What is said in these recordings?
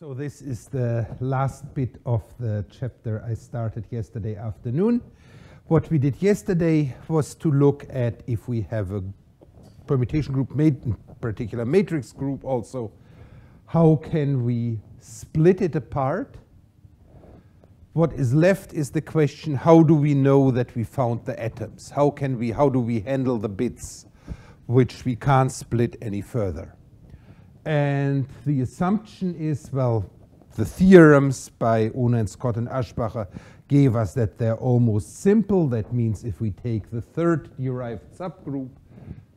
So this is the last bit of the chapter I started yesterday afternoon. What we did yesterday was to look at if we have a permutation group, in particular matrix group also, how can we split it apart? What is left is the question, how do we know that we found the atoms? How do we handle the bits which we can't split any further? And the assumption is, well, the theorems by Ohne and Scott and Aschbacher gave us that they're almost simple. That means if we take the third derived subgroup,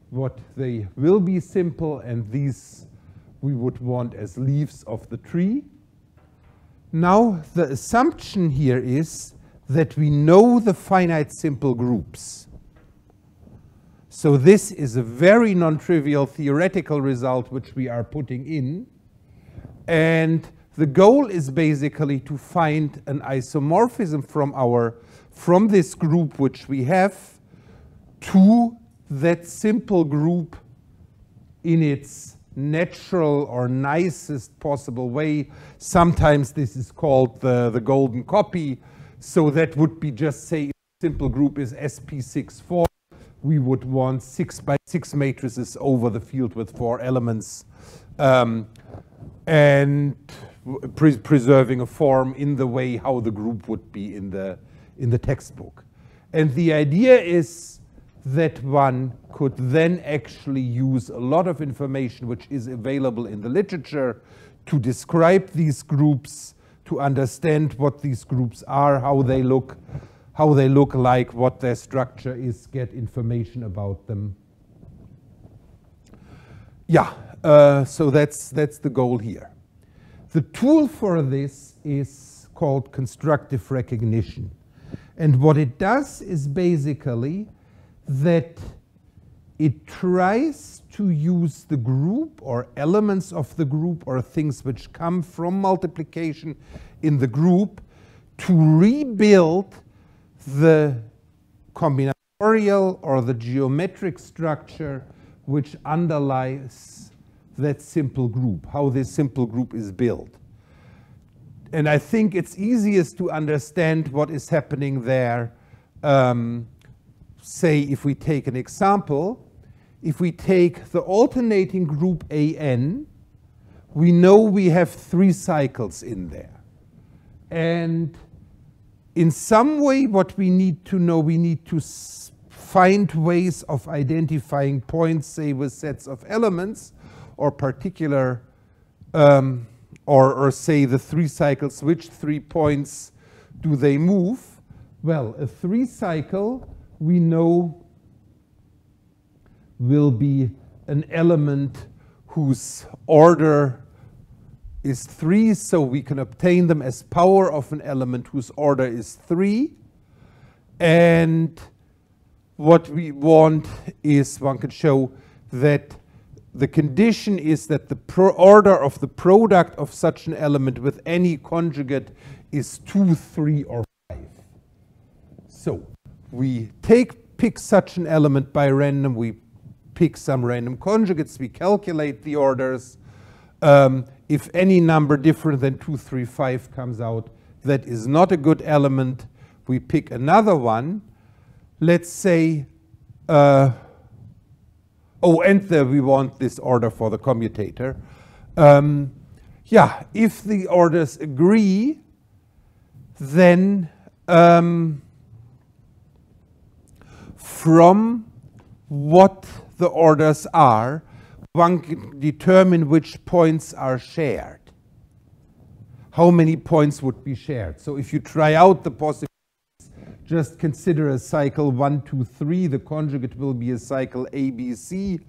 what they will be simple, and these we would want as leaves of the tree. Now, the assumption here is that we know the finite simple groups. So this is a very non-trivial theoretical result which we are putting in. And the goal is basically to find an isomorphism from this group which we have to that simple group in its natural or nicest possible way. Sometimes this is called the golden copy. So that would be just say simple group is SP64. We would want 6 by 6 matrices over the field with 4 elements, and preserving a form in the way how the group would be in the textbook. And the idea is that one could then actually use a lot of information which is available in the literature to describe these groups, to understand what these groups are, how they look like, what their structure is, get information about them. Yeah, so that's the goal here. The tool for this is called constructive recognition. And what it does is basically that it tries to use the group or elements of the group or things which come from multiplication in the group to rebuild the combinatorial or the geometric structure which underlies that simple group, how this simple group is built. And I think it's easiest to understand what is happening there. Say if we take an example, if we take the alternating group AN, we know we have 3 cycles in there. And in some way, what we need to know, we need to find ways of identifying points, say, with sets of elements, or particular, or say the 3 cycles, which 3 points do they move? Well, a 3 cycle, we know, will be an element whose order is 3, so we can obtain them as power of an element whose order is 3. And what we want is, one can show that the condition is that the order of the product of such an element with any conjugate is 2, 3, or 5. So we pick such an element by random, we pick some random conjugates, we calculate the orders. If any number different than 2, 3, 5 comes out, that is not a good element. We pick another one. Let's say, and we want this order for the commutator. Yeah, if the orders agree, then from what the orders are, one can determine which points are shared. How many points would be shared? So if you try out the possibilities, just consider a cycle 1, 2, 3. The conjugate will be a cycle ABC.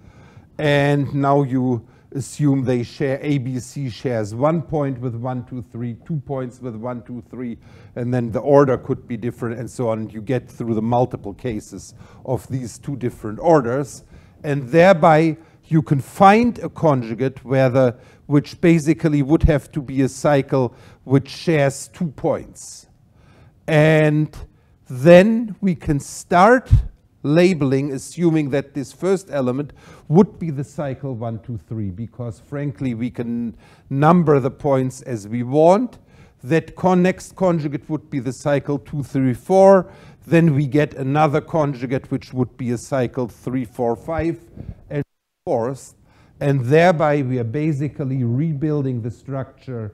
And now you assume they share, ABC shares 1 point with 1, 2, 3, 2 points with 1, 2, 3. And then the order could be different and so on. You get through the multiple cases of these 2 different orders. And thereby, you can find a conjugate which basically would have to be a cycle which shares 2 points. And then we can start labeling, assuming that this first element would be the cycle 1, 2, 3, because frankly we can number the points as we want. That next conjugate would be the cycle 2, 3, 4. Then we get another conjugate which would be a cycle 3, 4, 5, and forth. And thereby we are basically rebuilding the structure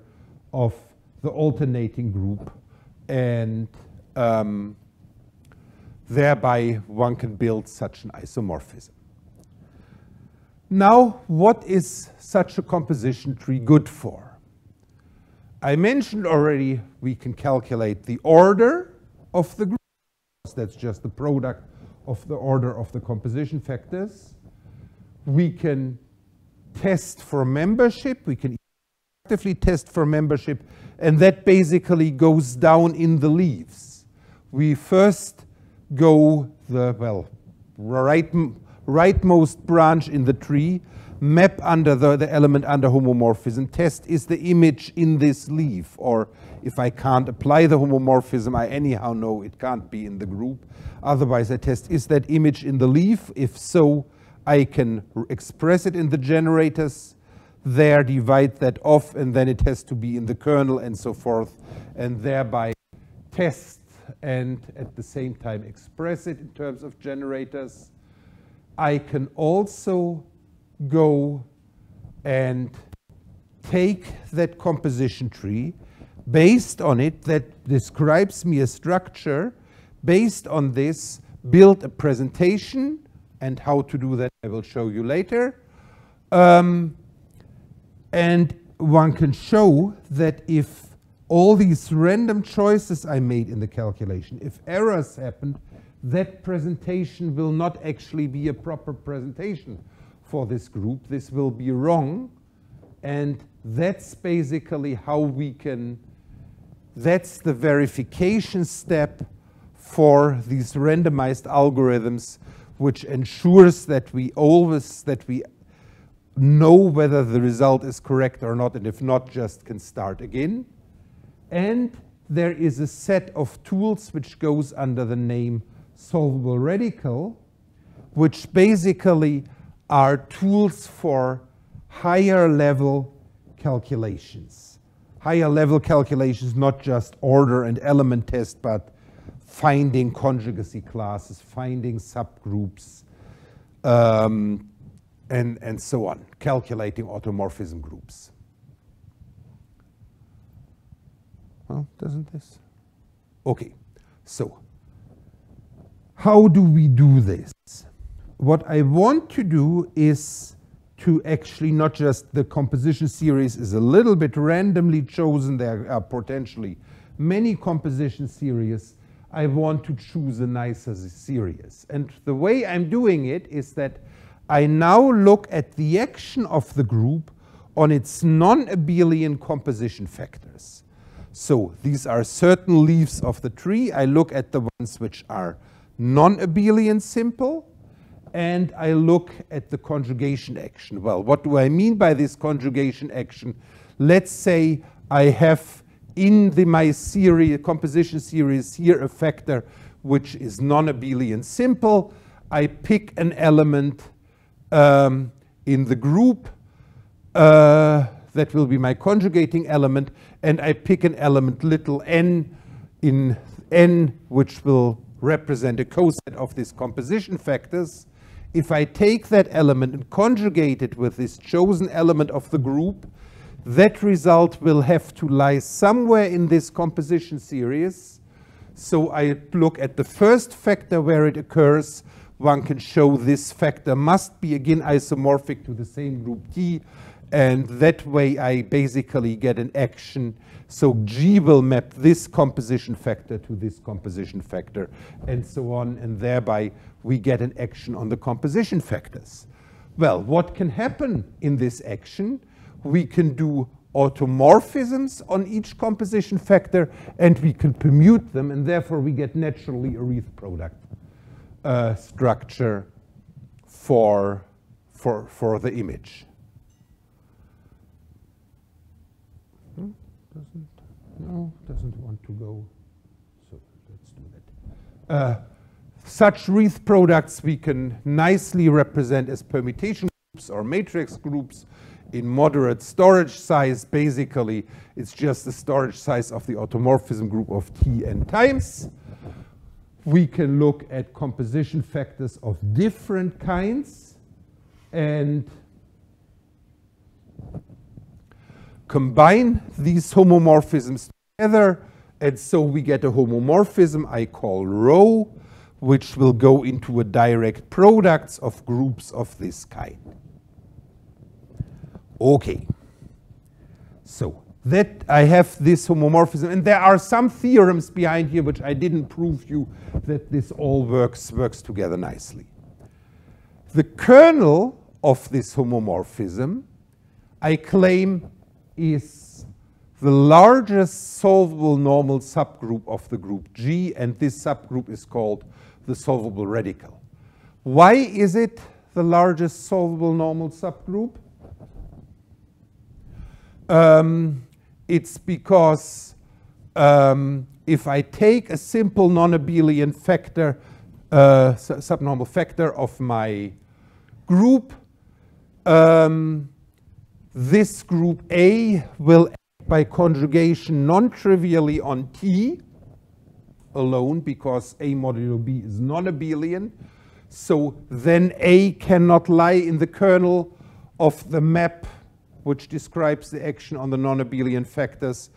of the alternating group. And thereby one can build such an isomorphism. Now, what is such a composition tree good for? I mentioned already we can calculate the order of the group. That's just the product of the order of the composition factors. We can test for membership. We can actively test for membership. And that basically goes down in the leaves. We first go the, well, rightmost branch in the tree, map under the element under homomorphism, test is the image in this leaf, or if I can't apply the homomorphism, I anyhow know it can't be in the group. Otherwise, I test, is that image in the leaf? If so, I can express it in the generators, there divide that off, and then it has to be in the kernel and so forth, and thereby test and at the same time express it in terms of generators. I can also go and take that composition tree based on it that describes me a structure. Based on this, build a presentation, and how to do that I will show you later. And one can show that if all these random choices I made in the calculation, if errors happened, that presentation will not actually be a proper presentation for this group. This will be wrong. And that's basically how we can, that's the verification step for these randomized algorithms, which ensures that we always, that we know whether the result is correct or not, and if not, just can start again. And there is a set of tools which goes under the name Solvable Radical, which basically are tools for higher level calculations. Higher level calculations, not just order and element test, but finding conjugacy classes, finding subgroups, and so on, calculating automorphism groups. Well, doesn't this? Okay, so how do we do this? What I want to do is to actually not just the composition series is a little bit randomly chosen. There are potentially many composition series. I want to choose a nicer series. And the way I'm doing it is that I now look at the action of the group on its non-abelian composition factors. So these are certain leaves of the tree. I look at the ones which are non-abelian simple, and I look at the conjugation action. Well, what do I mean by this conjugation action? Let's say I have in my series, composition series here, a factor which is non-abelian simple. I pick an element in the group that will be my conjugating element, and I pick an element little n in n, which will represent a coset of these composition factors. If I take that element and conjugate it with this chosen element of the group, that result will have to lie somewhere in this composition series. So I look at the first factor where it occurs. One can show this factor must be again isomorphic to the same group T, and that way I basically get an action. So G will map this composition factor to this composition factor, and so on, and thereby we get an action on the composition factors. Well, what can happen in this action? We can do automorphisms on each composition factor, and we can permute them, and therefore we get naturally a Reith product structure for the image. Doesn't want to go. So let's do that. Such Reith products we can nicely represent as permutation groups or matrix groups in moderate storage size. Basically, it's just the storage size of the automorphism group of T n times. We can look at composition factors of different kinds and combine these homomorphisms together, and so we get a homomorphism I call rho, which will go into a direct products of groups of this kind. Okay, so that I have this homomorphism, and there are some theorems behind here which I didn't prove you that this all works together nicely. The kernel of this homomorphism, I claim, is the largest solvable normal subgroup of the group G, and this subgroup is called the solvable radical. Why is it the largest solvable normal subgroup? It's because if I take a simple non-abelian factor, subnormal factor of my group, this group A will act by conjugation non-trivially on T alone, because A modulo B is non-abelian. So then A cannot lie in the kernel of the map which describes the action on the non-abelian factors.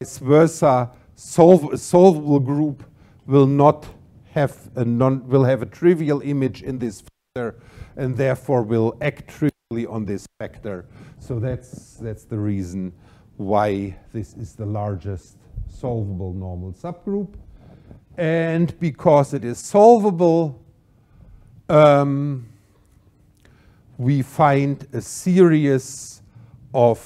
Vice versa, a solvable group will not have will have a trivial image in this factor, and therefore will act trivially on this factor. So that's the reason why this is the largest solvable normal subgroup. And because it is solvable, we find a series of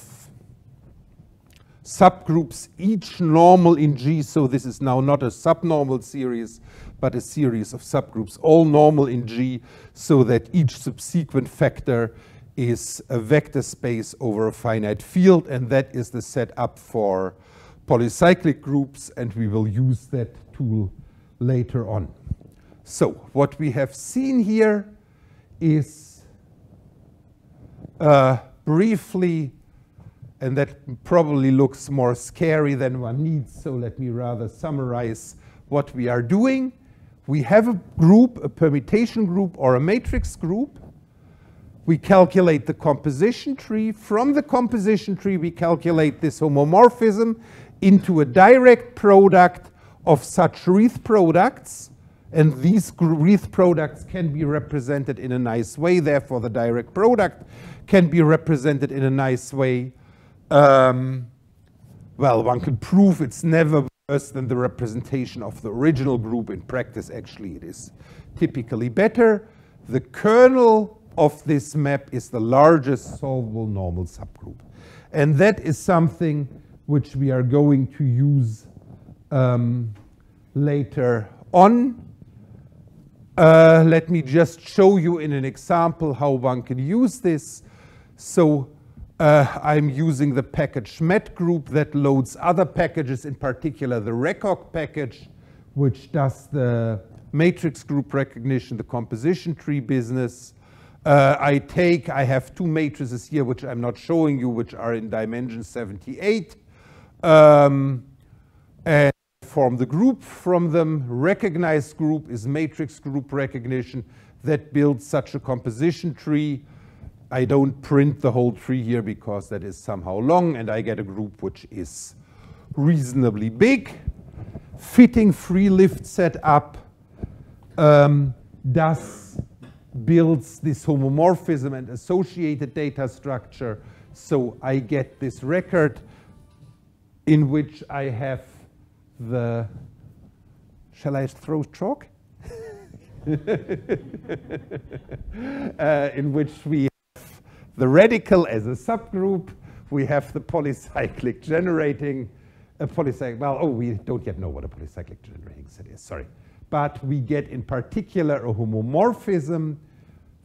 subgroups, each normal in G. So this is now not a subnormal series, but a series of subgroups, all normal in G, so that each subsequent factor is a vector space over a finite field, and that is the setup for polycyclic groups, and we will use that tool later on. So what we have seen here is briefly, and that probably looks more scary than one needs, so let me rather summarize what we are doing. We have a group, a permutation group or a matrix group. We calculate the composition tree. From the composition tree, we calculate this homomorphism into a direct product of such Reith products. And these Reith products can be represented in a nice way. Therefore, the direct product can be represented in a nice way. Well, one can prove it's never worse than the representation of the original group. In practice, actually, it is typically better. The kernel of this map is the largest solvable normal subgroup. And that is something which we are going to use later on. Let me just show you in an example how one can use this. So I'm using the package met group that loads other packages, in particular the recoc package, which does the matrix group recognition, the composition tree business. I have two matrices here, which I'm not showing you, which are in dimension 78. And form the group from them. Recognized group is matrix group recognition that builds such a composition tree. I don't print the whole tree here because that is somehow long, and I get a group which is reasonably big. Fitting free lift setup builds this homomorphism and associated data structure. So I get this record in which I have the, shall I throw chalk? In which we have the radical as a subgroup. We have the polycyclic generating a polycyclic. Well, we don't yet know what a polycyclic generating set is, sorry. But we get in particular a homomorphism.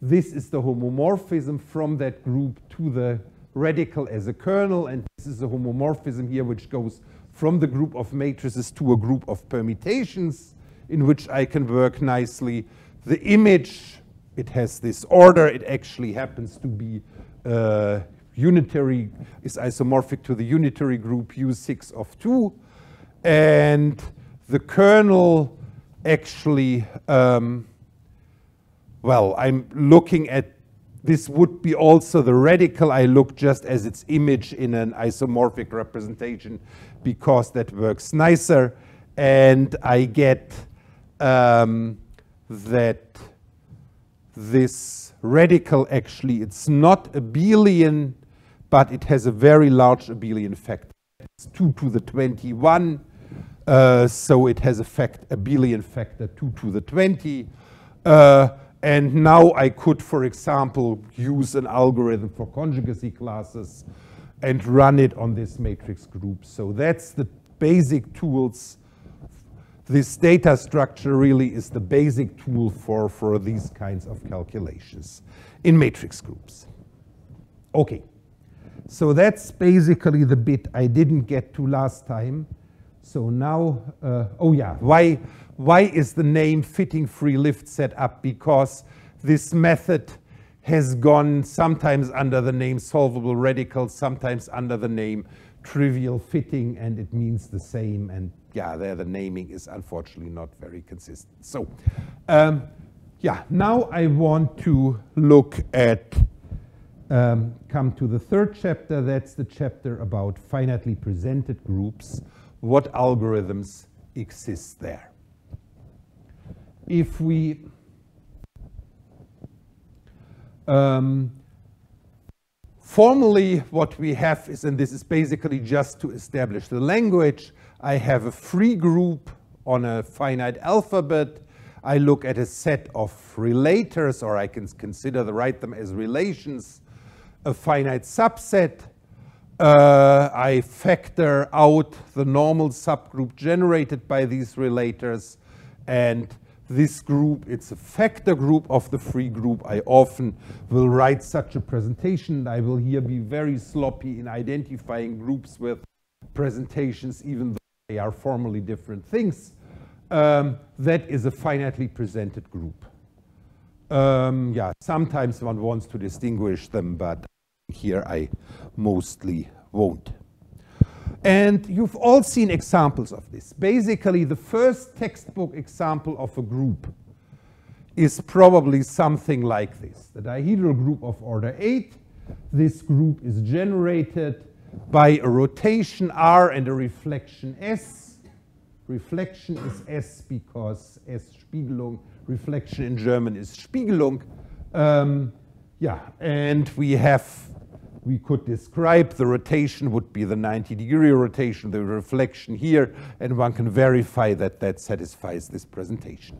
This is the homomorphism from that group to the radical as a kernel, and this is a homomorphism here which goes from the group of matrices to a group of permutations in which I can work nicely. The image, it has this order. It actually happens to be unitary, is isomorphic to the unitary group U6 of 2. And the kernel actually, well, I'm looking at, this would be also the radical. I look just as its image in an isomorphic representation because that works nicer. And I get that this radical actually, it's not abelian, but it has a very large abelian factor. It's 2 to the 21. So it has a abelian factor 2 to the 20. And now I could, for example, use an algorithm for conjugacy classes and run it on this matrix group. So that's the basic tools. This data structure really is the basic tool for these kinds of calculations in matrix groups. Okay, so that's basically the bit I didn't get to last time. So now, oh yeah, why is the name fitting free lift set up? Because this method has gone sometimes under the name solvable radical, sometimes under the name trivial fitting, and it means the same. And yeah, there the naming is unfortunately not very consistent. So yeah, now I want to look at, come to the third chapter. That's the chapter about finitely presented groups. What algorithms exist there? If we formally what we have is, and this is basically just to establish the language, I have a free group on a finite alphabet. I look at a set of relators, or I can write them as relations, a finite subset. I factor out the normal subgroup generated by these relators, and this group, it's a factor group of the free group. I often will write such a presentation. I will here be very sloppy in identifying groups with presentations, even though they are formally different things. That is a finitely presented group. Yeah, sometimes one wants to distinguish them, but here I mostly won't. And you've all seen examples of this. Basically, the first textbook example of a group is probably something like this. The dihedral group of order 8. This group is generated by a rotation R and a reflection S. Reflection is S because S Spiegelung. Reflection in German is Spiegelung. Yeah, and we could describe the rotation would be the 90-degree rotation, the reflection here, and one can verify that that satisfies this presentation.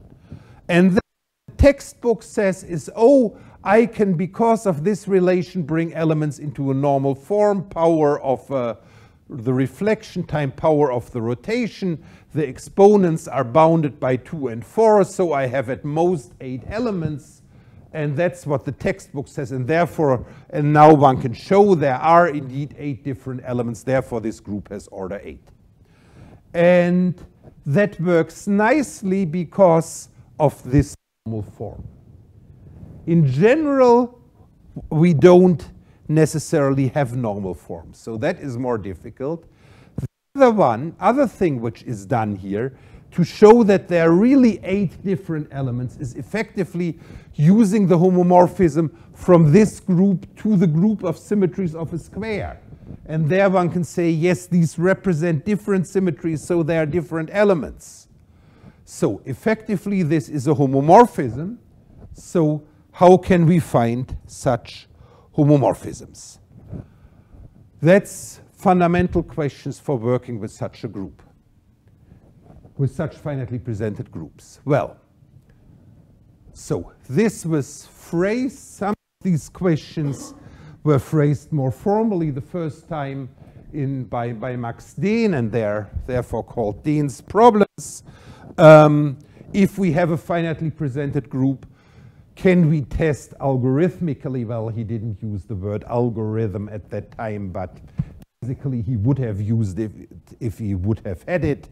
And then the textbook says is, oh, I can, because of this relation, bring elements into a normal form, power of the reflection time power of the rotation. The exponents are bounded by 2 and 4, so I have at most 8 elements. And that's what the textbook says, and therefore, and now one can show there are indeed 8 different elements, therefore this group has order 8. And that works nicely because of this normal form. In general, we don't necessarily have normal forms, so that is more difficult. The other thing which is done here to show that there are really 8 different elements is effectively using the homomorphism from this group to the group of symmetries of a square. And there one can say, yes, these represent different symmetries, so they are different elements. So effectively, this is a homomorphism. So how can we find such homomorphisms? That's fundamental questions for working with such a group, with such finitely presented groups. Well, so this was phrased. Some of these questions were phrased more formally the first time by Max Dehn, and they're therefore called Dehn's problems. If we have a finitely presented group, can we test algorithmically? Well, he didn't use the word algorithm at that time, but basically he would have used it if he would have had it.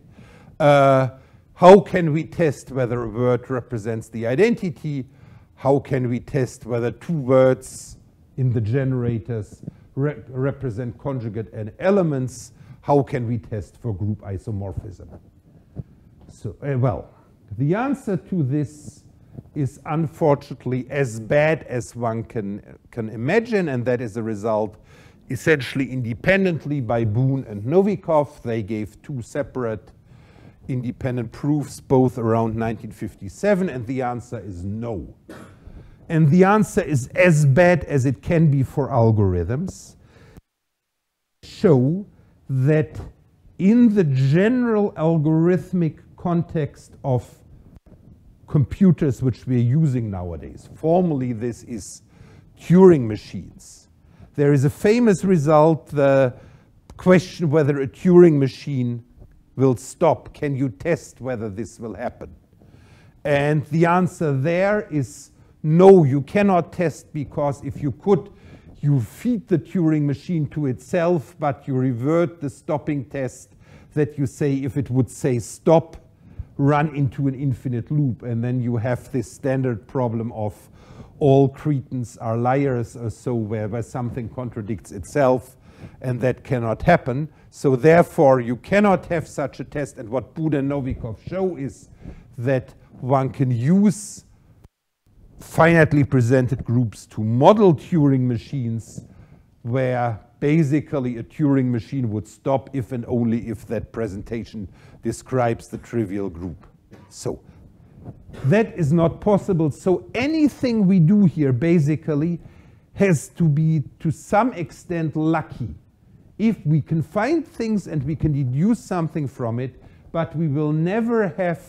How can we test whether a word represents the identity? How can we test whether two words in the generators represent conjugate and elements? How can we test for group isomorphism? So, well, the answer to this is unfortunately as bad as one can imagine, and that is a result essentially independently by Boone and Novikov. They gave two separate independent proofs, both around 1957, and the answer is no. And the answer is as bad as it can be for algorithms. Show that in the general algorithmic context of computers which we're using nowadays, formally this is Turing machines, there is a famous result, the question whether a Turing machine will stop. Can you test whether this will happen? And the answer there is no, you cannot test, because if you could, you feed the Turing machine to itself, but you revert the stopping test that you say, if it would say stop, run into an infinite loop, and then you have this standard problem of all cretins are liars or so, where something contradicts itself, and that cannot happen. So therefore, you cannot have such a test. And what Boone and Novikov show is that one can use finitely presented groups to model Turing machines, where basically a Turing machine would stop if and only if that presentation describes the trivial group. So that is not possible. So anything we do here basically has to be to some extent lucky. If we can find things and we can deduce something from it, but we will never have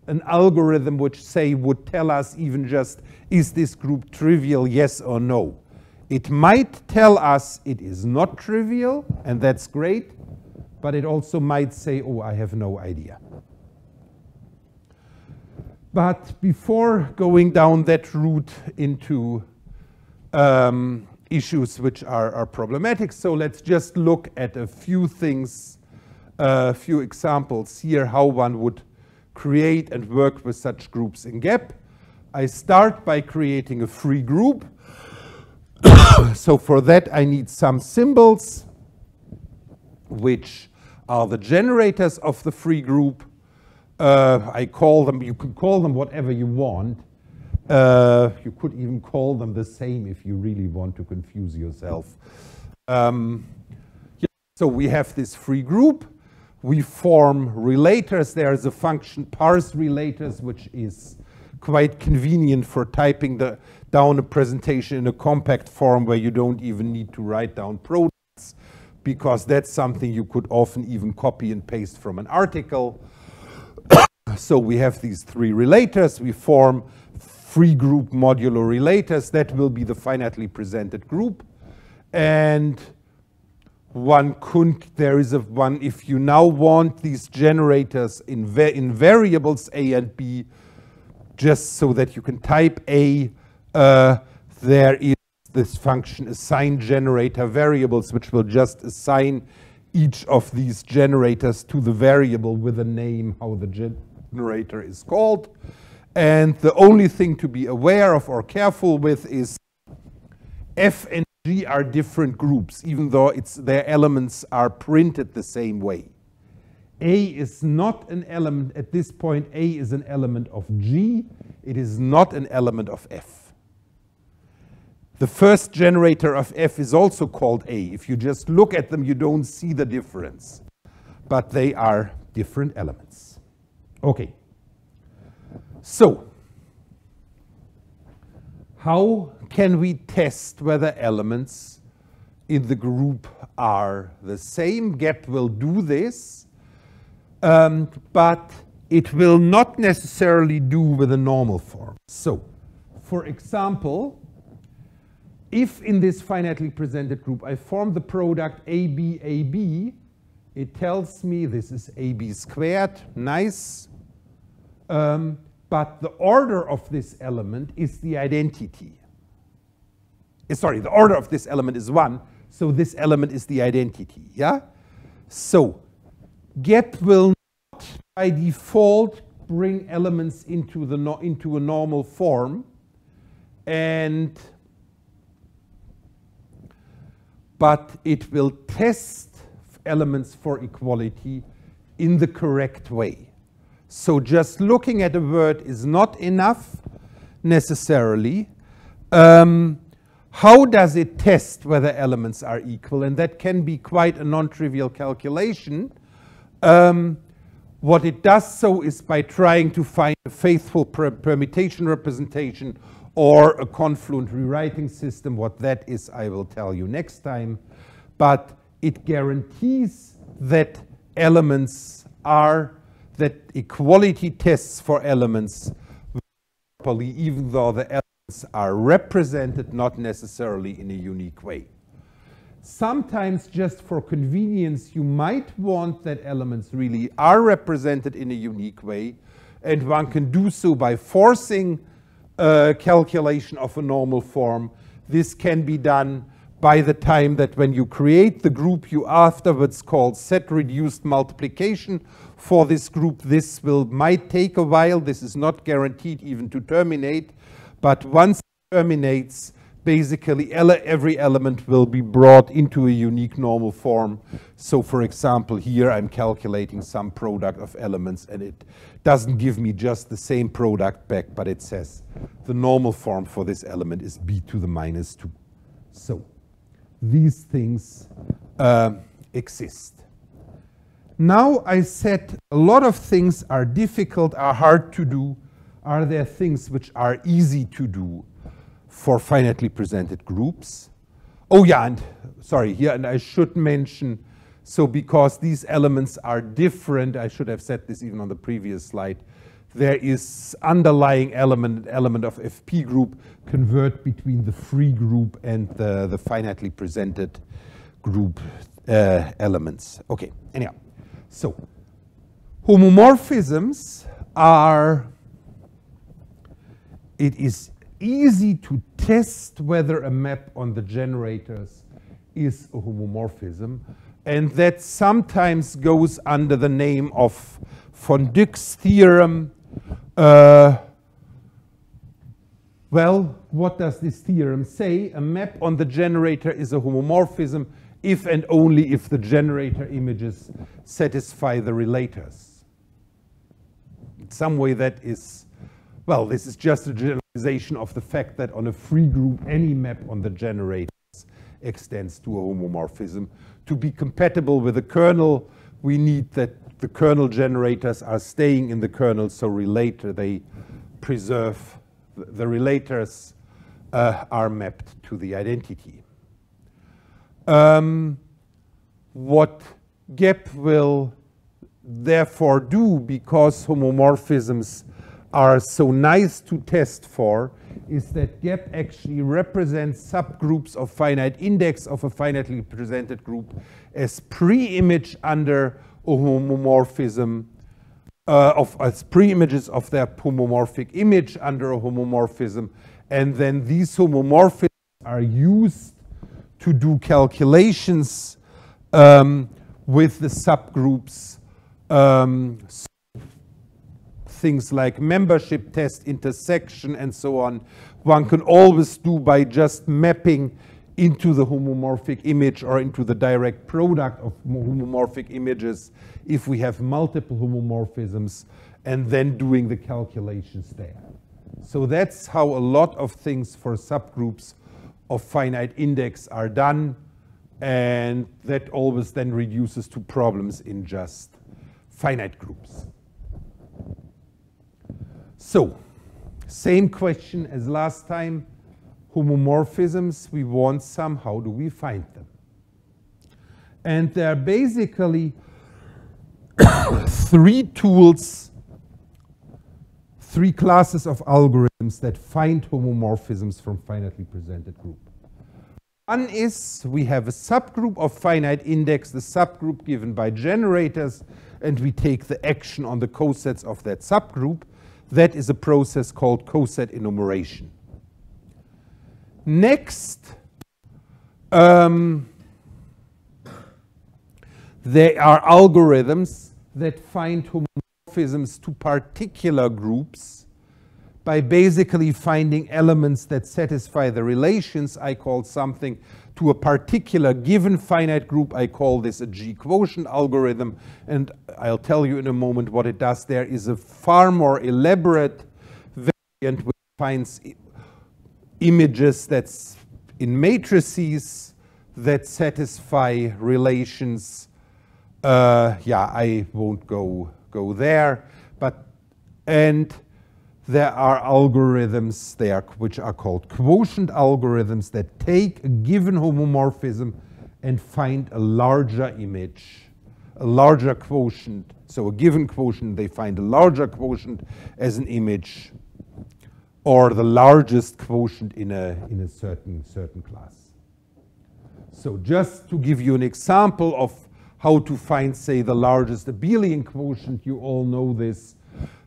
an algorithm which, say, would tell us even just, is this group trivial, yes or no? It might tell us it is not trivial, and that's great, but it also might say, oh, I have no idea. But before going down that route into issues which are problematic, so let's just look at a few things, a few examples here, how one would create and work with such groups in GEP. I start by creating a free group. So for that, I need some symbols, which are the generators of the free group. I call them, you can call them whatever you want. You could even call them the same if you really want to confuse yourself. So we have this free group. We form relators. There is a function parse relators, which is quite convenient for typing down a presentation in a compact form where you don't even need to write down products, because that's something you could often even copy and paste from an article. So we have these three relators. We form free group modulo relators. That will be the finitely presented group. And there is one, if you now want these generators in variables A and B, just so that you can type A, there is this function assign generator variables, which will just assign each of these generators to the variable with a name, how the generator is called. And the only thing to be aware of or careful with is F and G are different groups, even though their elements are printed the same way. A is not an element, at this point, A is an element of G. It is not an element of F. The first generator of F is also called A. If you just look at them, you don't see the difference. But they are different elements. Okay. So, how can we test whether elements in the group are the same? GEP will do this, but it will not necessarily do with a normal form. So, for example, if in this finitely presented group I form the product AB, AB, it tells me this is AB squared, nice. But the order of this element is the identity. Sorry, the order of this element is 1, so this element is the identity, yeah? So GEP will not by default bring elements into a normal form, but it will test elements for equality in the correct way. So just looking at a word is not enough necessarily. How does it test whether elements are equal? And that can be quite a non-trivial calculation. What it does so is by trying to find a faithful permutation representation or a confluent rewriting system. What that is, I will tell you next time. But it guarantees that that equality tests for elements properly, even though the elements are represented not necessarily in a unique way. Sometimes, just for convenience, you might want that elements really are represented in a unique way, and one can do so by forcing a calculation of a normal form. This can be done by the time that when you create the group, you afterwards call set-reduced multiplication for this group. This might take a while. This is not guaranteed even to terminate, but once it terminates, basically every element will be brought into a unique normal form. So for example, here I'm calculating some product of elements, and it doesn't give me just the same product back, but it says the normal form for this element is b to the minus 2. So these things exist. Now I said a lot of things are difficult, are hard to do. Are there things which are easy to do for finitely presented groups? Oh yeah, and sorry, here, and I should mention, so because these elements are different, I should have said this even on the previous slide, there is underlying element of FP group convert between the free group and the finitely presented group elements. Okay, anyhow, so homomorphisms are, it is easy to test whether a map on the generators is a homomorphism, and that sometimes goes under the name of von Dyck's theorem. Well, what does this theorem say? A map on the generator is a homomorphism if and only if the generator images satisfy the relators. In some way that is, well, this is just a generalization of the fact that on a free group, any map on the generators extends to a homomorphism. To be compatible with the kernel, we need that the kernel generators are staying in the kernel, so they preserve, the relators are mapped to the identity. What GEP will therefore do, because homomorphisms are so nice to test for, is that GEP actually represents subgroups of finite index of a finitely presented group as pre-image under a homomorphism, as pre-images of their homomorphic image under a homomorphism, and then these homomorphisms are used to do calculations with the subgroups, things like membership test, intersection, and so on, one can always do by just mapping into the homomorphic image or into the direct product of homomorphic images if we have multiple homomorphisms, and then doing the calculations there. So that's how a lot of things for subgroups of finite index are done, and that always then reduces to problems in just finite groups. So, same question as last time. Homomorphisms, we want some, how do we find them? And there are basically three tools, three classes of algorithms that find homomorphisms from finitely presented group. One is we have a subgroup of finite index, the subgroup given by generators, and we take the action on the cosets of that subgroup. That is a process called coset enumeration. Next, there are algorithms that find homomorphisms homomorphisms to particular groups by basically finding elements that satisfy the relations. I call something to a particular given finite group. I call this a G Quotient algorithm, and I'll tell you in a moment what it does. There is a far more elaborate variant which finds images that's in matrices that satisfy relations. Yeah, I won't go there, and there are algorithms there which are called quotient algorithms that take a given homomorphism and find a larger image, a larger quotient. So a given quotient, they find a larger quotient as an image, or the largest quotient in a certain class. So just to give you an example of how to find, say, the largest abelian quotient, you all know this.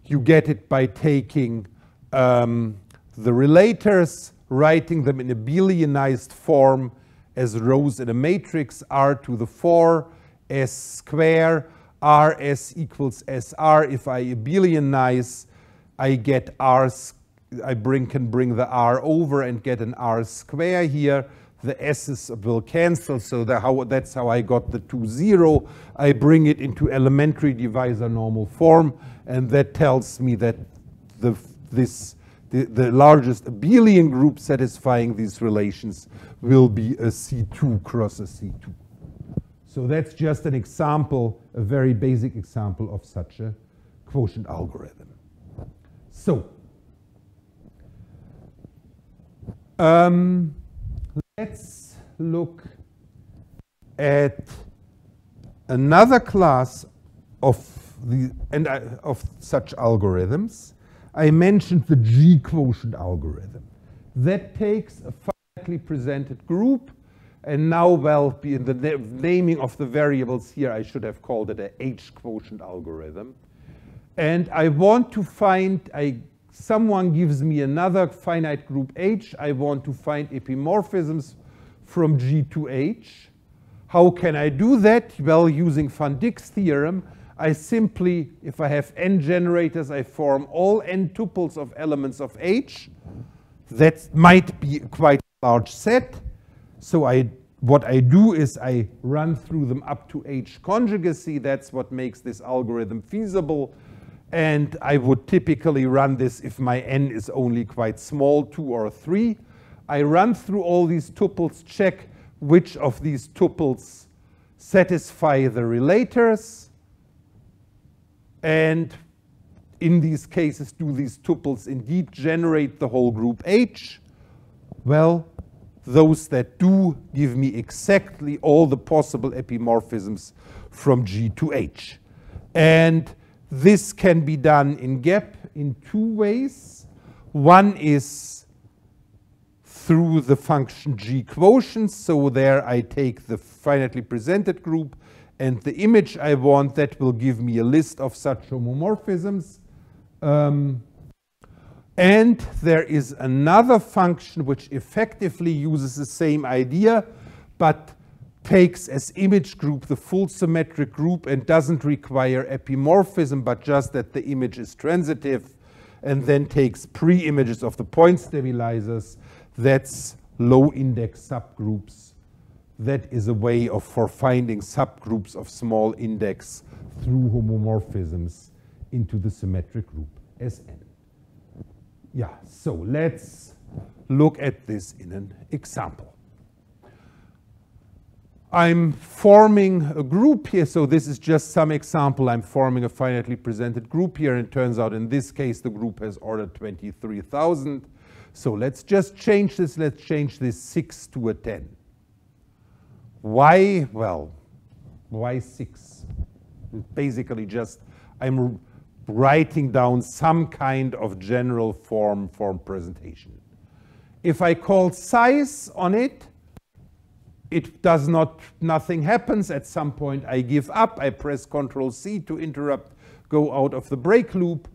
You get it by taking the relators, writing them in abelianized form as rows in a matrix, R to the 4, S square, RS equals SR. If I abelianize, I get R, can bring the R over and get an R square here. The S's will cancel, so that's how I got the 2, 0. I bring it into elementary divisor normal form, and that tells me that the largest abelian group satisfying these relations will be a C2 cross a C2. So that's just an example, a very basic example of such a quotient algorithm. So let's look at another class of such algorithms. I mentioned the G Quotient algorithm. That takes a finitely presented group, and now, well, in the naming of the variables here, I should have called it a H Quotient algorithm. And I want to find, someone gives me another finite group H. I want to find epimorphisms from G to H. How can I do that? Well, using Van Dijk's theorem, I simply, if I have n generators, I form all n tuples of elements of H. That might be quite a large set. So what I do is I run through them up to H conjugacy. That's what makes this algorithm feasible. And I would typically run this if my n is only quite small, 2 or 3. I run through all these tuples, check which of these tuples satisfy the relators. And in these cases, do these tuples indeed generate the whole group H? Well, those that do give me exactly all the possible epimorphisms from G to H. And this can be done in GEP in 2 ways. One is through the function G quotient. So there I take the finitely presented group and the image I want. That will give me a list of such homomorphisms. And there is another function which effectively uses the same idea, but takes as image group the full symmetric group and doesn't require epimorphism, but just that the image is transitive, and then takes pre-images of the point stabilizers. That's low-index subgroups. That is a way for finding subgroups of small index through homomorphisms into the symmetric group Sn. Yeah, so let's look at this in an example. I'm forming a group here, so this is just some example. I'm forming a finitely presented group here, and it turns out in this case the group has order 23,000. So let's just change this. Let's change this 6 to a 10. Why? Well, why 6? Basically just I'm writing down some kind of general form presentation. If I call size on it, it does not, nothing happens. At some point I give up. I press Ctrl C to interrupt, go out of the break loop,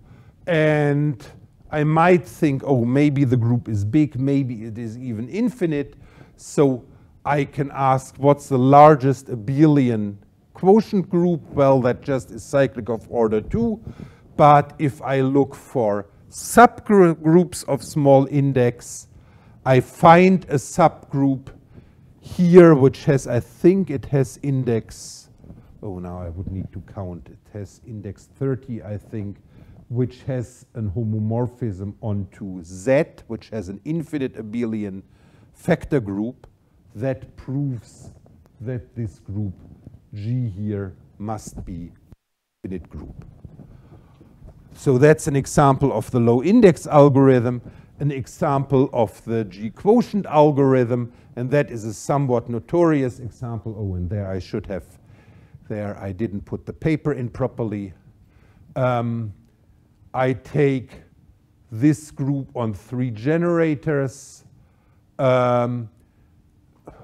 and I might think, oh, maybe the group is big, maybe it is even infinite. So I can ask, what's the largest abelian quotient group? Well, that just is cyclic of order 2. But if I look for subgroups of small index, I find a subgroup here which has, I think it has index, oh, now I would need to count. It has index 30, I think, which has an homomorphism onto Z, which has an infinite abelian factor group. That proves that this group G here must be an infinite group. So that's an example of the low index algorithm, an example of the G quotient algorithm, and that is a somewhat notorious example. Oh, and there I should have, there I didn't put the paper in properly. I take this group on 3 generators. Oh,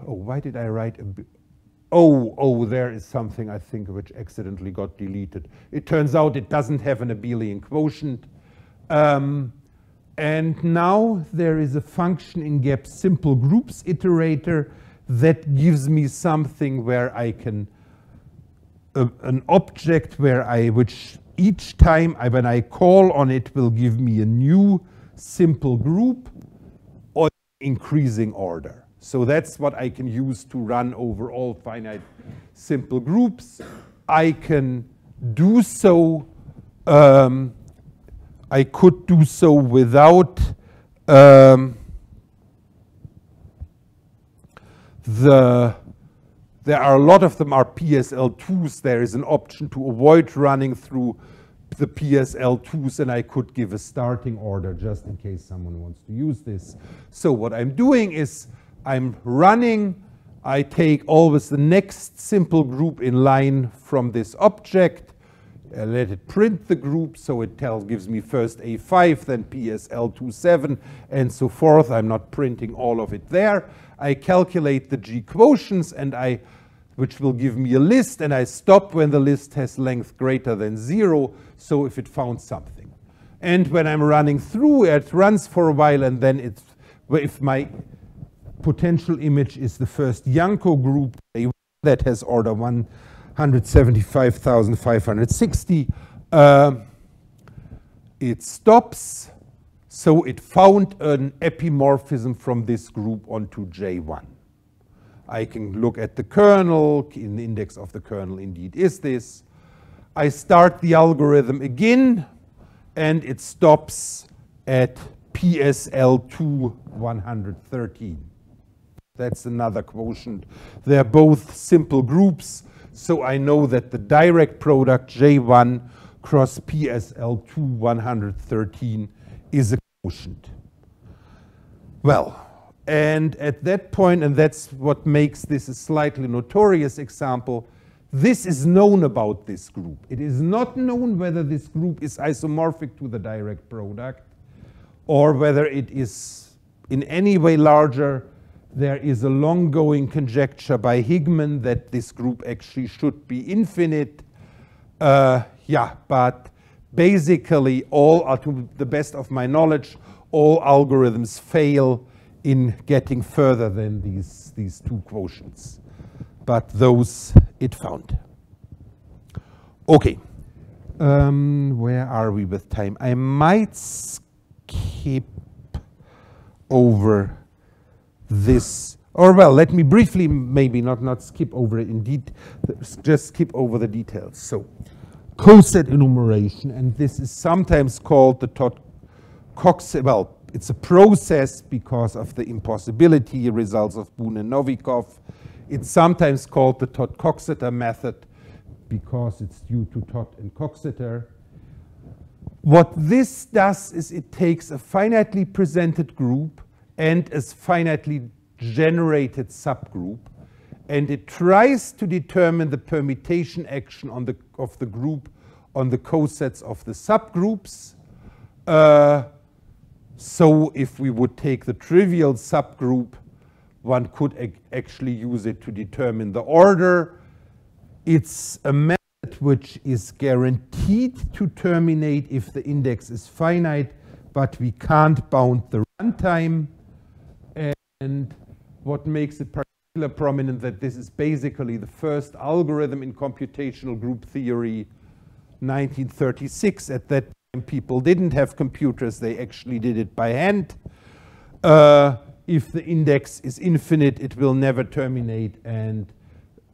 why did I write a bit? Oh, there is something I think which accidentally got deleted. It turns out it doesn't have an abelian quotient. And now there is a function in GAP simple groups iterator that gives me something where I can, an object where which each time when I call on it will give me a new simple group or increasing order. So that's what I can use to run over all finite simple groups. I can do so, I could do so without there are a lot of them are PSL2s. There is an option to avoid running through the PSL2s, and I could give a starting order just in case someone wants to use this. So what I'm doing is I'm running, I take always the next simple group in line from this object, let it print the group, so it gives me first A5, then PSL27, and so forth. I'm not printing all of it there. I calculate the G quotients, and which will give me a list, and I stop when the list has length greater than 0, so if it found something. And when I'm running through, it runs for a while, and then if my potential image is the first Yanko group that has order 175,560, it stops, so it found an epimorphism from this group onto J1. I can look at the kernel, in the index of the kernel indeed is this. I start the algorithm again, and it stops at PSL2 113. That's another quotient. They're both simple groups, so I know that the direct product J1 cross PSL2 113 is a quotient. Well, and at that point, and that's what makes this a slightly notorious example, this is known about this group. It is not known whether this group is isomorphic to the direct product or whether it is in any way larger. There is a long-going conjecture by Higman that this group actually should be infinite. But basically to the best of my knowledge, all algorithms fail in getting further than these 2 quotients. But those it found. Okay, where are we with time? I might skip over this, or well, let me briefly, maybe not skip over it indeed, just skip over the details. So, coset enumeration, and this is sometimes called the Tot Coxsetter, well, it's a process because of the impossibility results of Boone and Novikov. It's sometimes called the Tot Coxsetter method because it's due to Tot and Coxsetter. What this does is it takes a finitely presented group and a finitely generated subgroup, and it tries to determine the permutation action of the group on the cosets of the subgroups. So if we would take the trivial subgroup, one could actually use it to determine the order. It's a method which is guaranteed to terminate if the index is finite, but we can't bound the runtime. And what makes it particularly prominent that this is basically the first algorithm in computational group theory 1936. At that time, people didn't have computers. They actually did it by hand. If the index is infinite, it will never terminate. And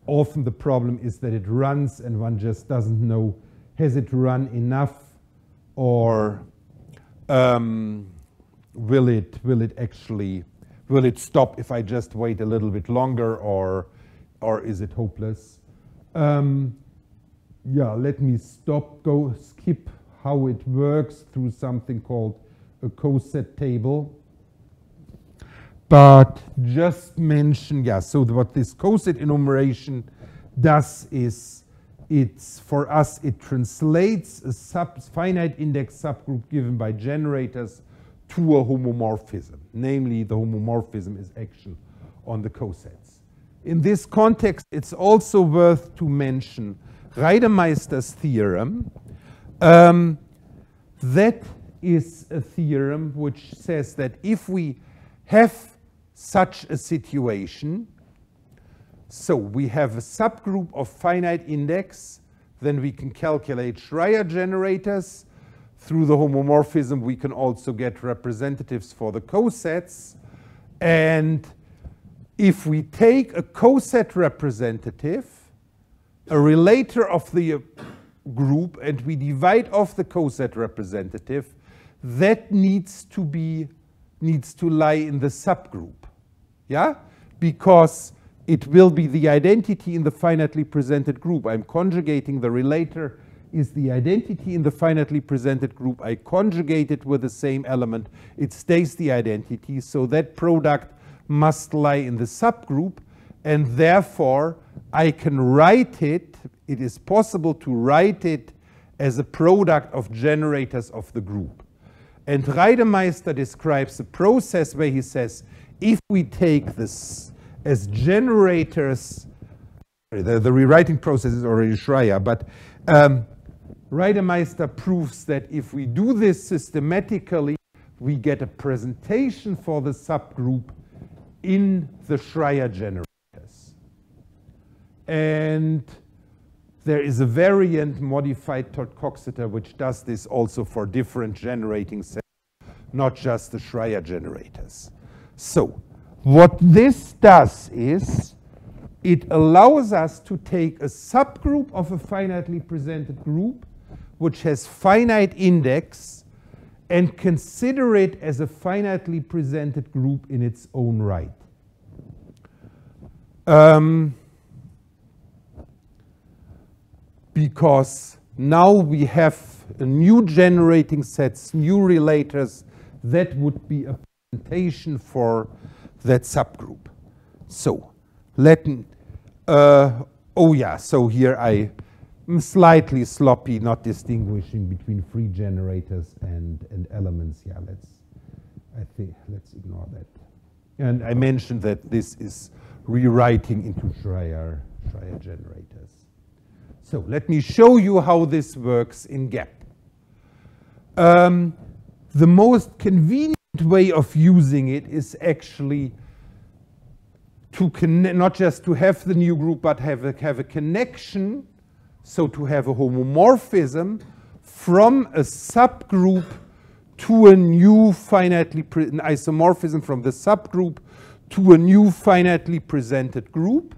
often the problem is that it runs and one just doesn't know, has it run enough, or will it stop if I just wait a little bit longer, or is it hopeless? Yeah, let me skip how it works through something called a coset table. But just mention, yeah, so what this coset enumeration does is, for us, it translates a finite index subgroup given by generators to a homomorphism. Namely, the homomorphism is action on the cosets. In this context, it's also worth to mention Rydemeister's theorem. That is a theorem which says that if we have such a situation, so we have a subgroup of finite index, then we can calculate Schreier generators. Through the homomorphism, we can also get representatives for the cosets. And if we take a coset representative, a relator of the group, and we divide off the coset representative, that needs to lie in the subgroup. Yeah? Because it will be the identity in the finitely presented group. I'm conjugating the relator is the identity in the finitely presented group. I conjugate it with the same element. It stays the identity. So that product must lie in the subgroup. And therefore, I can write it. It is possible to write it as a product of generators of the group. And Rydemeister describes a process where he says, if we take this as generators, the rewriting process is already Schreier, but Rydemeister proves that if we do this systematically, we get a presentation for the subgroup in the Schreier generators. And there is a variant, modified Tot Coxsetter, which does this also for different generating sets, not just the Schreier generators. So what this does is it allows us to take a subgroup of a finitely presented group which has finite index and consider it as a finitely presented group in its own right. Because now we have a new generating sets, new relators, that would be a presentation for that subgroup. So oh yeah, so here I'm slightly sloppy, not distinguishing between free generators and elements. Yeah, let's ignore that. And I mentioned that this is rewriting into Schreier generators. So let me show you how this works in GAP. The most convenient way of using it is actually to not just to have the new group, but have a connection, so to have a homomorphism from a subgroup to a new an isomorphism from the subgroup to a new finitely presented group.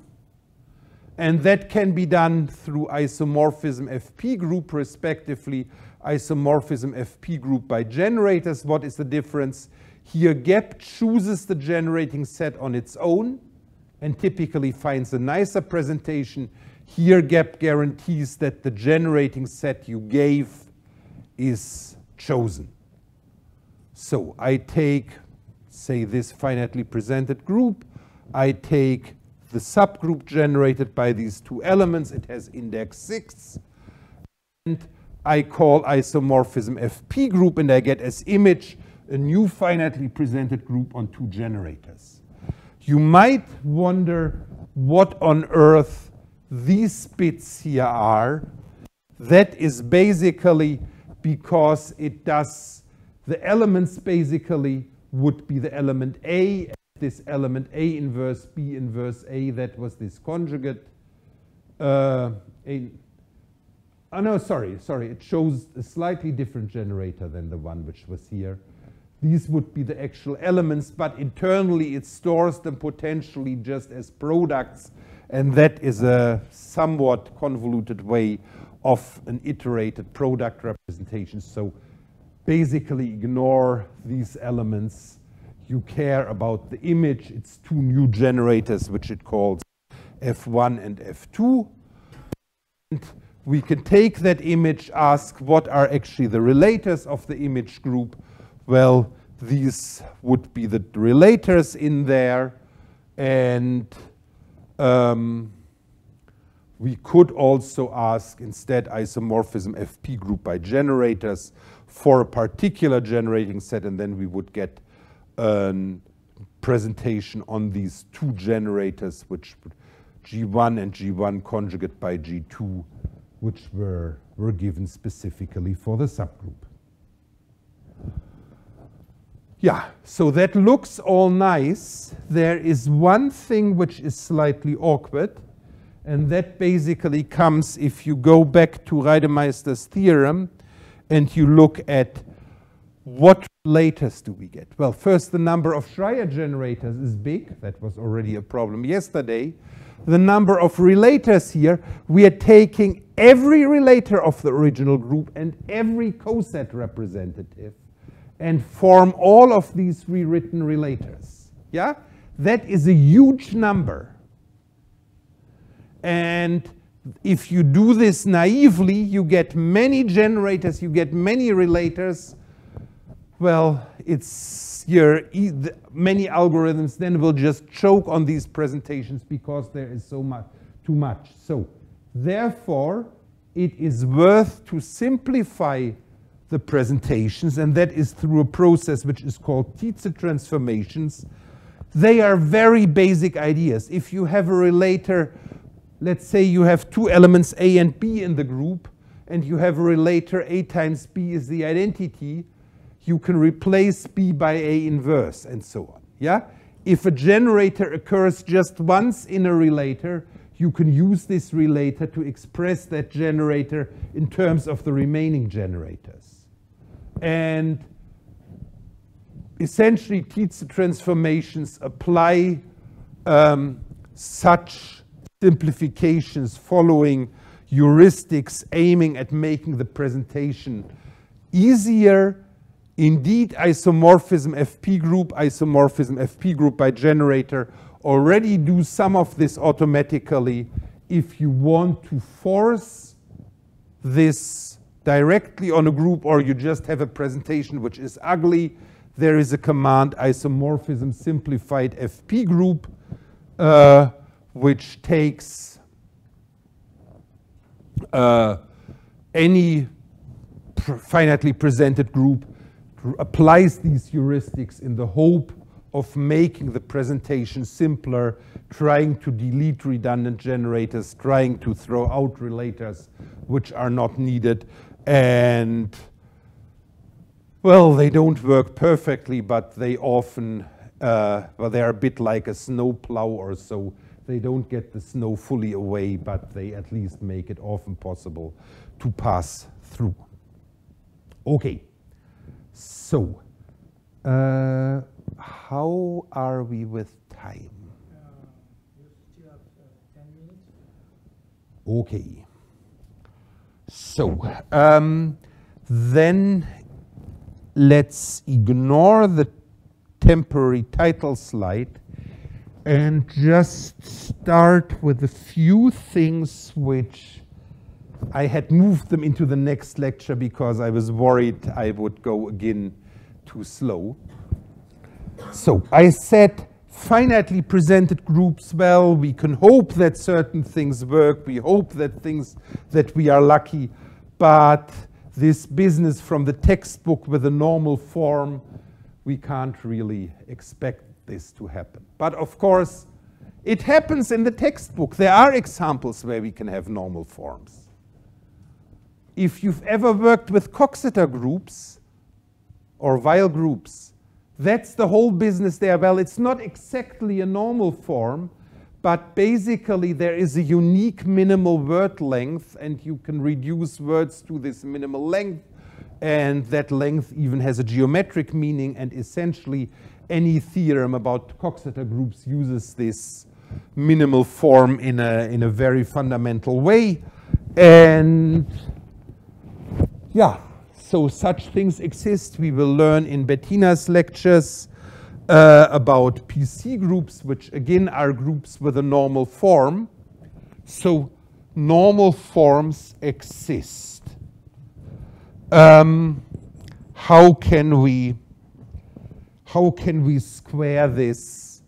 And that can be done through isomorphism FP group, respectively, isomorphism FP group by generators. What is the difference? Here, GAP chooses the generating set on its own and typically finds a nicer presentation. Here, GAP guarantees that the generating set you gave is chosen. So I take, say, this finitely presented group. I take the subgroup generated by these two elements. It has index 6. And I call isomorphism FP group, and I get as image a new finitely presented group on two generators. You might wonder what on earth these bits here are. That is basically because it does, the elements basically would be the element A, this element A inverse B inverse A, that was this conjugate. Oh, no, sorry. It shows a slightly different generator than the one which was here. These would be the actual elements, but internally it stores them potentially just as products, and that is a somewhat convoluted way of an iterated product representation. So basically ignore these elements. You care about the image. It's two new generators, which it calls F1 and F2. And we can take that image, ask what are actually the relators of the image group. Well, these would be the relators in there. And we could also ask instead isomorphism FP group by generators for a particular generating set, and then we would get a presentation on these two generators, which G1 and G1 conjugate by G2, which were given specifically for the subgroup. Yeah, so that looks all nice. There is one thing which is slightly awkward, and that basically comes if you go back to Rydemeister's theorem and you look at what relators do we get. Well, first, the number of Schreier generators is big. That was already a problem yesterday. The number of relators here, we are taking every relator of the original group and every coset representative and form all of these rewritten relators. Yeah? That is a huge number. And if you do this naively, you get many generators, you get many relators. Well, it's many algorithms then will just choke on these presentations because there is so much, too much. So therefore, it is worth to simplify the presentations, and that is through a process which is called Tietze transformations. They are very basic ideas. If you have a relator, let's say you have two elements A and B in the group, and you have a relator A times B is the identity, you can replace B by A inverse, and so on. Yeah? If a generator occurs just once in a relator, you can use this relator to express that generator in terms of the remaining generators. And essentially, Tietze transformations apply such simplifications following heuristics aiming at making the presentation easier. Indeed, isomorphism FP group by generator already do some of this automatically. If you want to force this directly on a group, or you just have a presentation which is ugly, there is a command isomorphism simplified FP group, which takes any finitely presented group, applies these heuristics in the hope of making the presentation simpler, trying to delete redundant generators, trying to throw out relators which are not needed. And, well, they don't work perfectly, but they often, well, they're a bit like a snow plow or so. They don't get the snow fully away, but they at least make it often possible to pass through. Okay, so how are we with time? You still have 10 minutes. Okay. So then let's ignore the temporary title slide and just start with a few things which I had moved them into the next lecture because I was worried I would go again too slow. So I said finitely presented groups, well, we can hope that certain things work, we hope that we are lucky, but this business from the textbook with a normal form, we can't really expect this to happen. But of course, it happens in the textbook. There are examples where we can have normal forms. If you've ever worked with Coxsetter groups or Weil groups, that's the whole business there. Well, it's not exactly a normal form, but basically there is a unique minimal word length, and you can reduce words to this minimal length, and that length even has a geometric meaning, and essentially any theorem about Coxsetter groups uses this minimal form in a very fundamental way. And yeah, so such things exist. We will learn in Bettina's lectures about PC groups, which again are groups with a normal form. So normal forms exist. How can we square this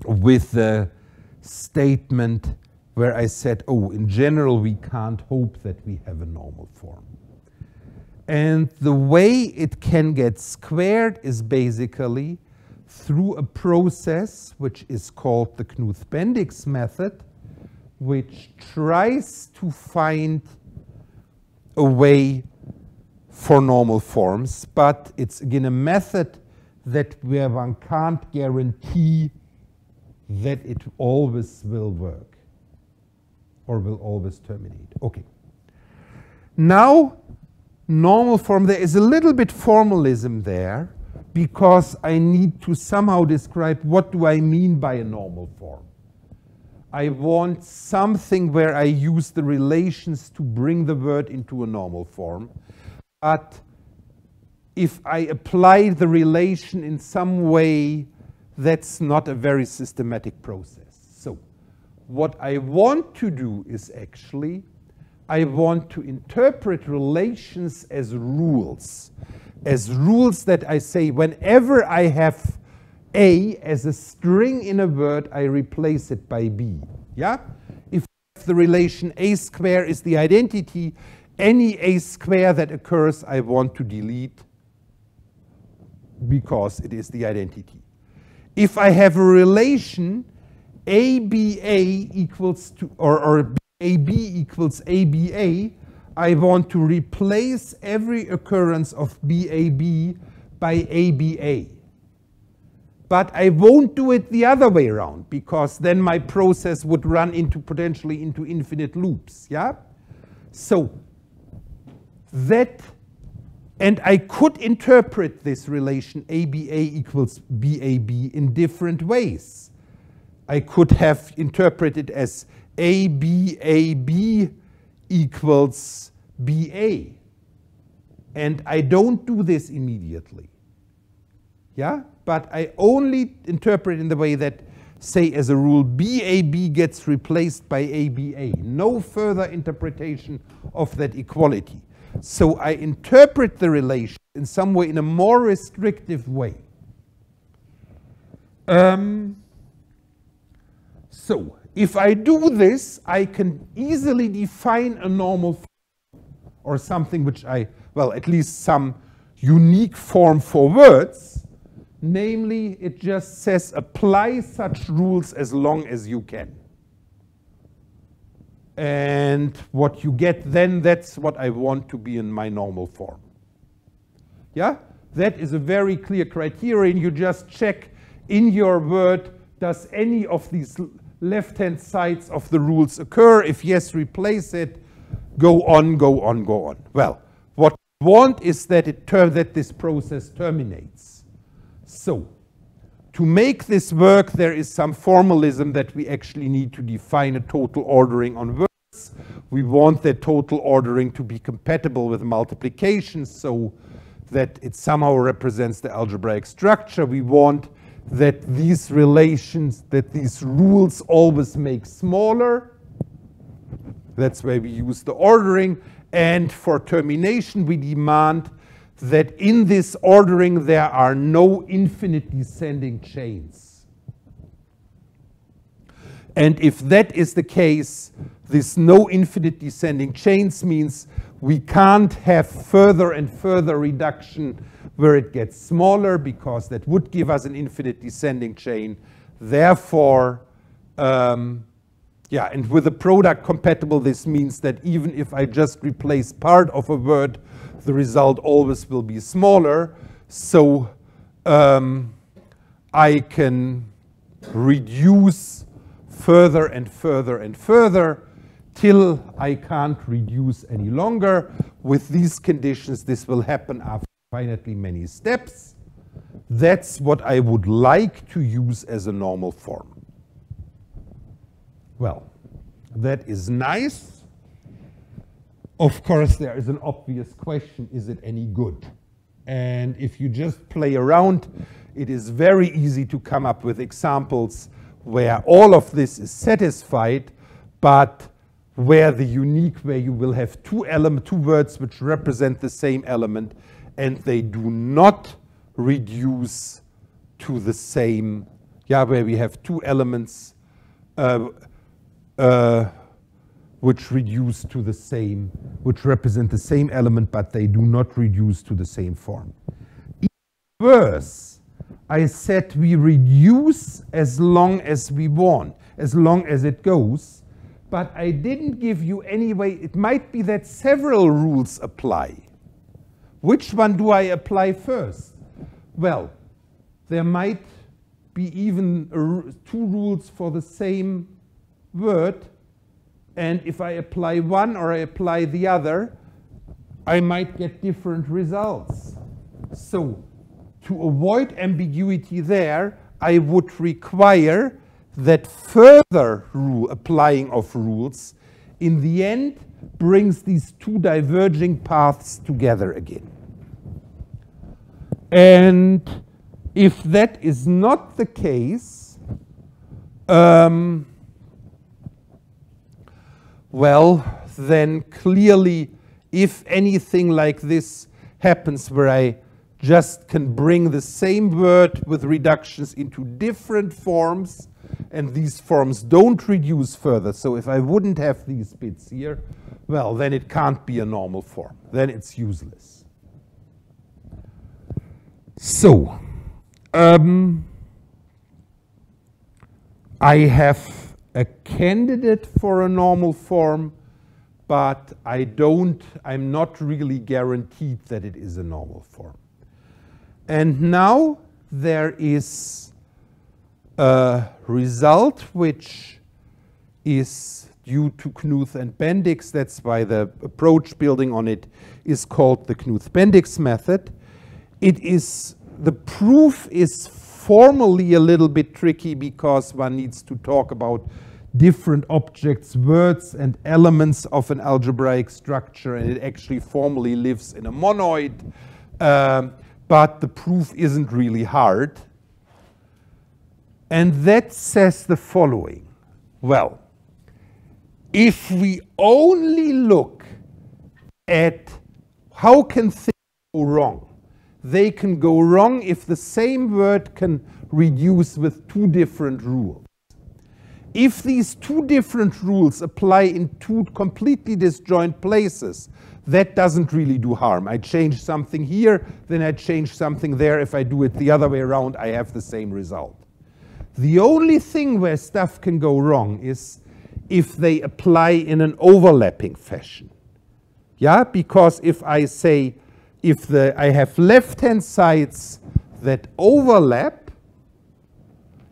with the statement where I said, oh, in general, we can't hope that we have a normal form. And the way it can get squared is basically through a process which is called the Knuthbendix method, which tries to find a way for normal forms, but it's again a method where one can't guarantee that it always will work or will always terminate. Okay. Now, normal form, there is a little bit formalism there because I need to somehow describe what do I mean by a normal form. I want something where I use the relations to bring the word into a normal form. But if I apply the relation in some way, that's not a very systematic process. So what I want to do is actually, I want to interpret relations as rules that I say whenever I have A as a string in a word, I replace it by B. Yeah? If the relation A square is the identity, any A square that occurs, I want to delete because it is the identity. If I have a relation ABA equals to, or AB equals ABA, I want to replace every occurrence of BAB by ABA. But I won't do it the other way around, because then my process would run into potentially into infinite loops. Yeah? So that, and I could interpret this relation ABA equals BAB in different ways. I could have interpreted as ABAB equals BA. And I don't do this immediately. Yeah? But I only interpret in the way that, say, as a rule, BAB gets replaced by ABA. No further interpretation of that equality. So I interpret the relation in some way in a more restrictive way. So if I do this, I can easily define a normal form, or something which well, at least some unique form for words. Namely, it just says apply such rules as long as you can. And what you get then, that's what I want to be in my normal form. Yeah? That is a very clear criterion. You just check in your word, does any of these left-hand sides of the rules occur? If yes, replace it. Go on, go on, go on. Well, what we want is that that this process terminates. So, to make this work, there is some formalism that we actually need to define a total ordering on words. We want that total ordering to be compatible with multiplication so that it somehow represents the algebraic structure. We want that these relations, that these rules always make smaller. That's why we use the ordering. And for termination, we demand that in this ordering there are no infinite descending chains. And if that is the case, this no infinite descending chains means we can't have further and further reduction where it gets smaller, because that would give us an infinite descending chain. Therefore, yeah, and with a product compatible, this means that even if I just replace part of a word, the result always will be smaller. So I can reduce further and further and further till I can't reduce any longer. With these conditions, this will happen after finitely many steps. That's what I would like to use as a normal form. Well, that is nice. Of course, there is an obvious question, is it any good? And if you just play around, it is very easy to come up with examples where all of this is satisfied, but where you will have two words which represent the same element, and they do not reduce to the same, where we have two elements which reduce to the same, which represent the same element, but they do not reduce to the same form. Even worse, I said we reduce as long as we want, as long as it goes, but I didn't give you any way. It might be that several rules apply. Which one do I apply first? Well, there might be even two rules for the same word, and if I apply one or I apply the other, I might get different results. So to avoid ambiguity there, I would require that further applying of rules in the end brings these two diverging paths together again. And if that is not the case, well, then clearly, if anything like this happens where I just can bring the same word with reductions into different forms, and these forms don't reduce further, so if I wouldn't have these bits here, well, then it can't be a normal form. Then it's useless. So, I have a candidate for a normal form, but I'm not really guaranteed that it is a normal form. And now there is a result which is due to Knuth and Bendix. That's why the approach building on it is called the Knuthbendix method. The proof is formally a little bit tricky because one needs to talk about different objects, words, and elements of an algebraic structure, and it actually formally lives in a monoid. But the proof isn't really hard. And that says the following. Well, if we only look at how can things go wrong, they can go wrong if the same word can reduce with two different rules. If these two different rules apply in two completely disjoint places, that doesn't really do harm. I change something here, then I change something there. If I do it the other way around, I have the same result. The only thing where stuff can go wrong is if they apply in an overlapping fashion. Yeah, because if I say, I have left-hand sides that overlap,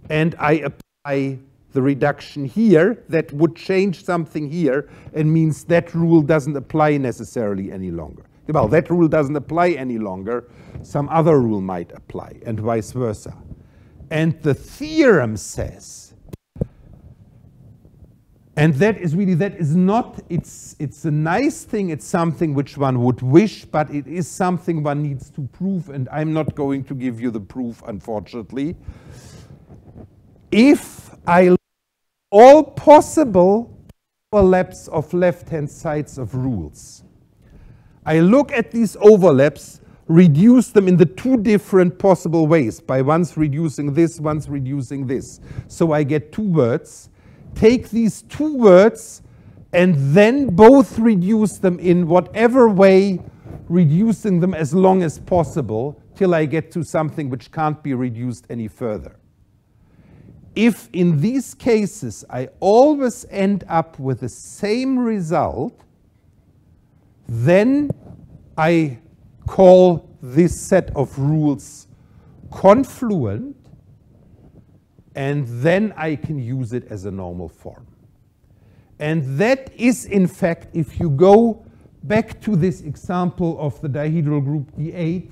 and I apply the reduction here, that would change something here and means that rule doesn't apply necessarily any longer. Well, that rule doesn't apply any longer. Some other rule might apply, and vice versa. And the theorem says, and that is not, it's a nice thing, it's something which one would wish, but it is something one needs to prove, and I'm not going to give you the proof, unfortunately. If I look at all possible overlaps of left-hand sides of rules, I look at these overlaps, reduce them in the two different possible ways, by once reducing this, once reducing this. So I get two words. Take these two words and then both reduce them in whatever way, reducing them as long as possible till I get to something which can't be reduced any further. If in these cases I always end up with the same result, then I call this set of rules confluent, and then I can use it as a normal form. And that is, in fact, if you go back to this example of the dihedral group D8,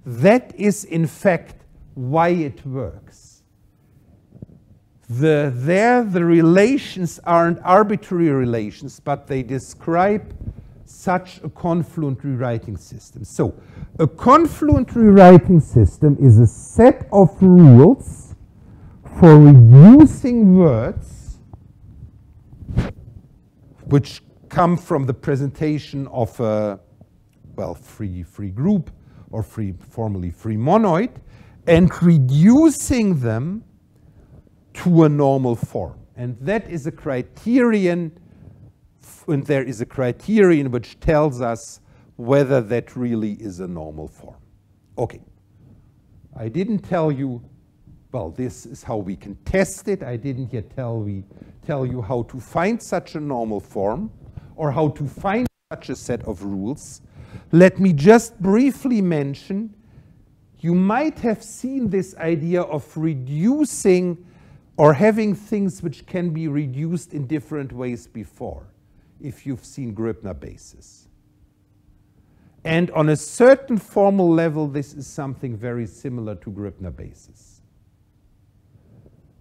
that is, in fact, why it works. The relations aren't arbitrary relations, but they describe such a confluent rewriting system. So, a confluent rewriting system is a set of rules for reducing words which come from the presentation of a, well, free group or formally free monoid, and reducing them to a normal form. And that is a criterion, and there is a criterion which tells us whether that really is a normal form. Okay. I didn't tell you, well, this is how we can test it. I didn't yet tell you how to find such a normal form or how to find such a set of rules. Let me just briefly mention, you might have seen this idea of reducing or having things which can be reduced in different ways before, if you've seen Gröbner bases. And on a certain formal level, this is something very similar to Gröbner bases.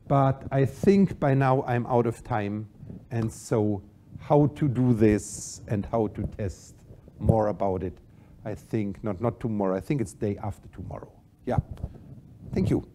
But I think by now I'm out of time, and so how to do this and how to test more about it, I think, not tomorrow, I think it's day after tomorrow. Yeah, thank you.